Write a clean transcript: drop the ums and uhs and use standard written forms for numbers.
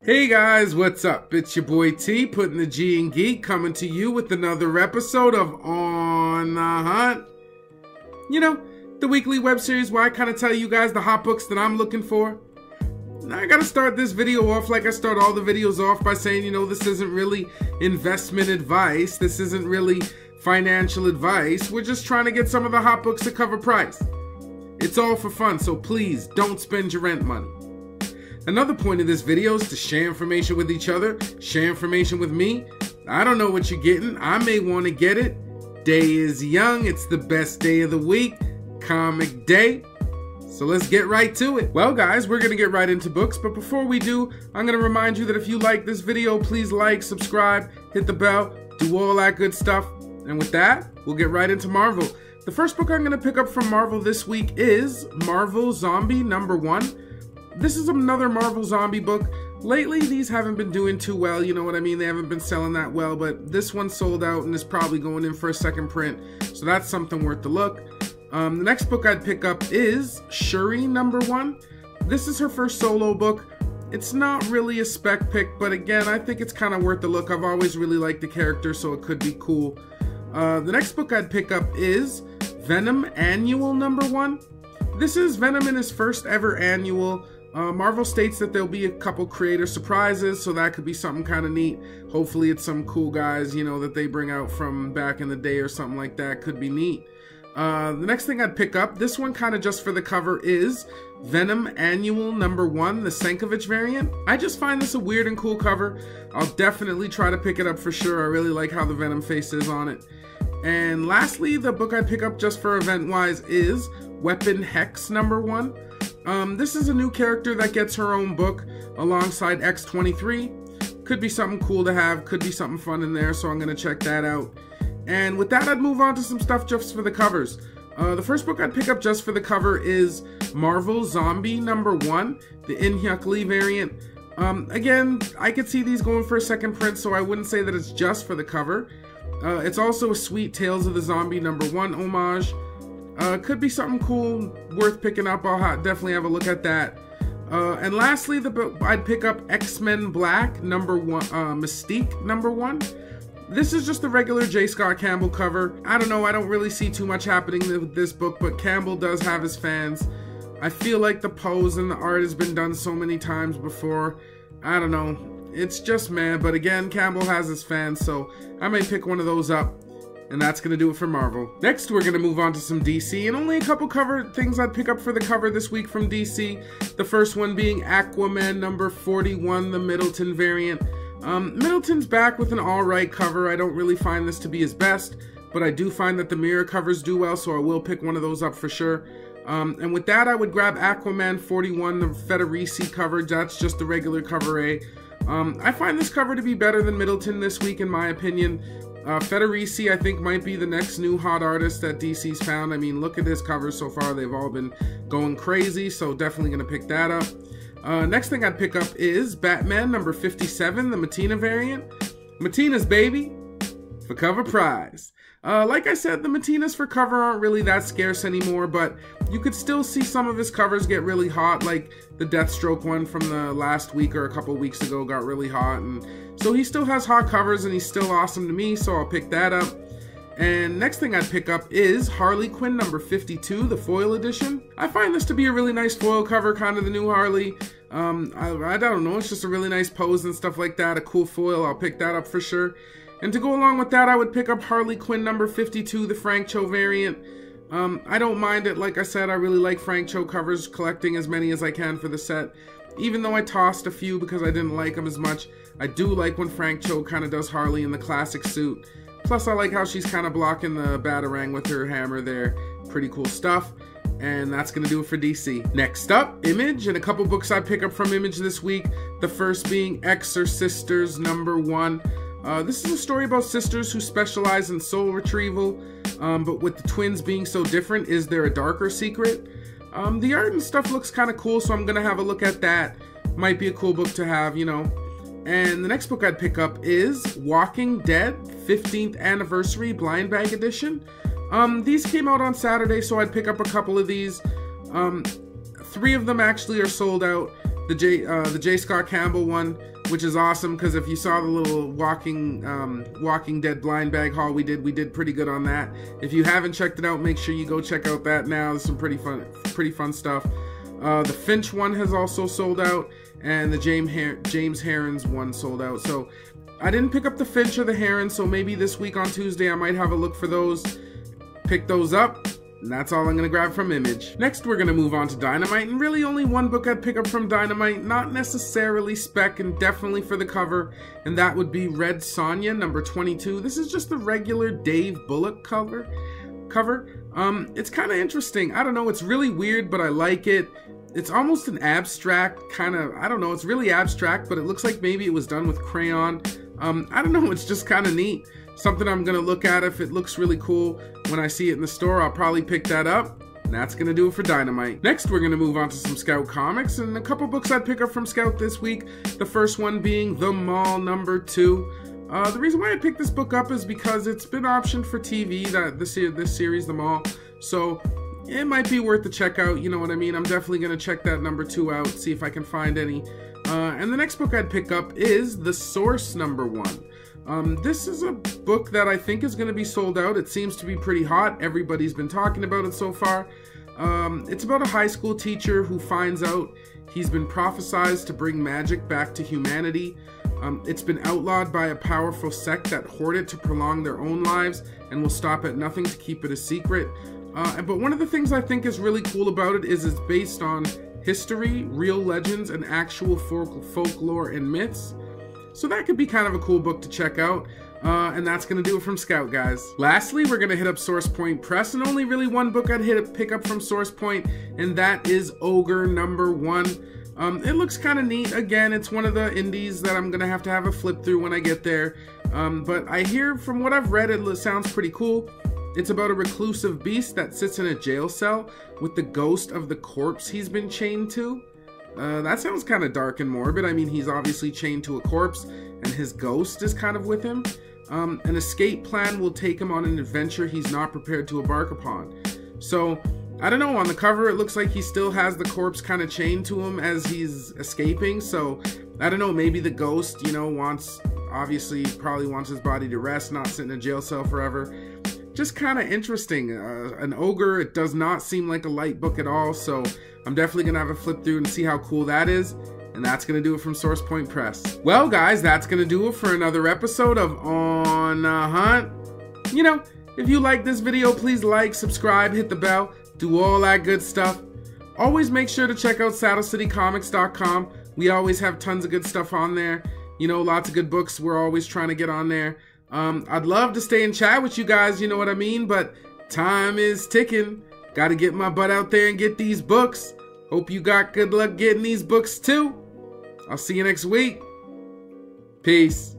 Hey guys, what's up? It's your boy T, putting the G in Geek, coming to you with another episode of On the Hunt. You know, the weekly web series where I kind of tell you guys the hot books that I'm looking for. Now I gotta start this video off like I start all the videos off by saying, you know, this isn't really investment advice. This isn't really financial advice. We're just trying to get some of the hot books to cover price. It's all for fun, so please don't spend your rent money. Another point of this video is to share information with each other, share information with me. I don't know what you're getting. I may want to get it. Day is young. It's the best day of the week. Comic day. So let's get right to it. Well guys, we're going to get right into books, but before we do, I'm going to remind you that if you like this video, please like, subscribe, hit the bell, do all that good stuff. And with that, we'll get right into Marvel. The first book I'm going to pick up from Marvel this week is Marvel Zombie #1. This is another Marvel Zombie book. Lately, these haven't been doing too well, you know what I mean? They haven't been selling that well, but this one sold out and is probably going in for a second print, so that's something worth the look. The next book I'd pick up is Shuri #1. This is her first solo book. It's not really a spec pick, but again, I think it's kind of worth the look. I've always really liked the character, so it could be cool. The next book I'd pick up is Venom Annual #1. This is Venom in his first ever annual. Marvel states that there'll be a couple creator surprises, so that could be something kind of neat. Hopefully it's some cool guys, you know, that they bring out from back in the day or something like that. Could be neat. The next thing I'd pick up, this one kind of just for the cover, is Venom Annual #1, the Sankovic variant. I just find this a weird and cool cover. I'll definitely try to pick it up for sure. I really like how the Venom face is on it. And lastly, the book I'd pick up just for event-wise is Weapon Hex #1. This is a new character that gets her own book alongside X-23. Could be something cool to have, could be something fun in there, so I'm going to check that out. And with that, I'd move on to some stuff just for the covers. The first book I'd pick up just for the cover is Marvel Zombie #1, the In-Hyuk Lee variant. Again, I could see these going for a second print, so I wouldn't say that it's just for the cover. It's also a sweet Tales of the Zombie #1 homage. Could be something cool, worth picking up. I'll definitely have a look at that. And lastly, the book I'd pick up X-Men Black #1, Mystique #1. This is just the regular J. Scott Campbell cover. I don't know, I don't really see too much happening with this book, but Campbell does have his fans. I feel like the pose and the art has been done so many times before. I don't know. It's just meh, but again, Campbell has his fans, so I may pick one of those up. And that's going to do it for Marvel. Next, we're going to move on to some DC, and only a couple cover things I'd pick up for the cover this week from DC. The first one being Aquaman #41, the Middleton variant. Middleton's back with an alright cover. I don't really find this to be his best, but I do find that the mirror covers do well, so I will pick one of those up for sure. And with that, I would grab Aquaman #41, the Federici cover. That's just the regular cover A. I find this cover to be better than Middleton this week, in my opinion. Federici, I think, might be the next new hot artist that DC's found. I mean, look at his covers so far. They've all been going crazy, so definitely going to pick that up. Next thing I'd pick up is Batman #57, the Mattina variant. Matina's baby for cover prize. Like I said, the Matinas for cover aren't really that scarce anymore, but you could still see some of his covers get really hot, like the Deathstroke one from the last week or a couple weeks ago got really hot, and so he still has hot covers and he's still awesome to me, so I'll pick that up. And next thing I'd pick up is Harley Quinn #52, the foil edition. I find this to be a really nice foil cover, kind of the new Harley. I don't know, it's just a really nice pose and stuff like that, a cool foil. I'll pick that up for sure. And to go along with that, I would pick up Harley Quinn #52, the Frank Cho variant. I don't mind it. Like I said, I really like Frank Cho covers, collecting as many as I can for the set. Even though I tossed a few because I didn't like them as much, I do like when Frank Cho kind of does Harley in the classic suit. Plus, I like how she's kind of blocking the Batarang with her hammer there. Pretty cool stuff. And that's going to do it for DC. Next up, Image, and a couple books I pick up from Image this week. The first being Exorcisters #1. This is a story about sisters who specialize in soul retrieval, but with the twins being so different, is there a darker secret? The art and stuff looks kind of cool, so I'm going to have a look at that. Might be a cool book to have, you know. And the next book I'd pick up is Walking Dead 15th Anniversary Blind Bag Edition. These came out on Saturday, so I'd pick up a couple of these. 3 of them actually are sold out. the J. Scott Campbell one, which is awesome because if you saw the little Walking Dead blind bag haul we did pretty good on that. If you haven't checked it out, make sure you go check out that now. There's some pretty fun stuff. The Finch one has also sold out, and the James Herons one sold out. So I didn't pick up the Finch or the Heron, so maybe this week on Tuesday I might have a look for those, pick those up, and that's all I'm going to grab from Image. Next, we're going to move on to Dynamite, and really only one book I'd pick up from Dynamite, not necessarily spec and definitely for the cover, and that would be Red Sonja, number 22. This is just the regular Dave Bullock cover. It's kind of interesting. I don't know, it's really weird, but I like it. It's almost an abstract kind of, I don't know, it's really abstract, but it looks like maybe it was done with crayon. I don't know, it's just kind of neat. Something I'm going to look at. If it looks really cool when I see it in the store, I'll probably pick that up. And that's going to do it for Dynamite. Next, we're going to move on to some Scout comics and a couple books I'd pick up from Scout this week. The first one being The Mall number 2. The reason why I picked this book up is because it's been optioned for TV, this series, The Mall. So it might be worth the check out, you know what I mean? I'm definitely going to check that number 2 out, see if I can find any. And the next book I'd pick up is The Source number 1. This is a book that I think is going to be sold out. It seems to be pretty hot. Everybody's been talking about it so far. It's about a high school teacher who finds out he's been prophesized to bring magic back to humanity. It's been outlawed by a powerful sect that hoard it to prolong their own lives and will stop at nothing to keep it a secret. But one of the things I think is really cool about it is it's based on history, real legends, and actual folklore and myths. So that could be kind of a cool book to check out. And that's going to do it from Scout, guys. Lastly, we're going to hit up Source Point Press, and only really one book I'd pick up from Source Point, and that is Ogre number 1. It looks kind of neat. Again, it's one of the indies that I'm going to have a flip through when I get there. But I hear, from what I've read, it sounds pretty cool. It's about a reclusive beast that sits in a jail cell with the ghost of the corpse he's been chained to. That sounds kind of dark and morbid. I mean, he's obviously chained to a corpse, and his ghost is kind of with him. An escape plan will take him on an adventure he's not prepared to embark upon. So, I don't know, on the cover it looks like he still has the corpse kind of chained to him as he's escaping. So, I don't know, maybe the ghost, you know, probably wants his body to rest, not sit in a jail cell forever. Just kind of interesting. An ogre, it does not seem like a light book at all, so I'm definitely going to have a flip through and see how cool that is. And that's going to do it from Source Point Press. Well, guys, that's going to do it for another episode of On a Hunt. You know, if you like this video, please like, subscribe, hit the bell, do all that good stuff. Always make sure to check out SaddleCityComics.com. We always have tons of good stuff on there. You know, lots of good books we're always trying to get on there. I'd love to stay and chat with you guys, you know what I mean? But time is ticking. Gotta get my butt out there and get these books. Hope you got good luck getting these books too. I'll see you next week. Peace.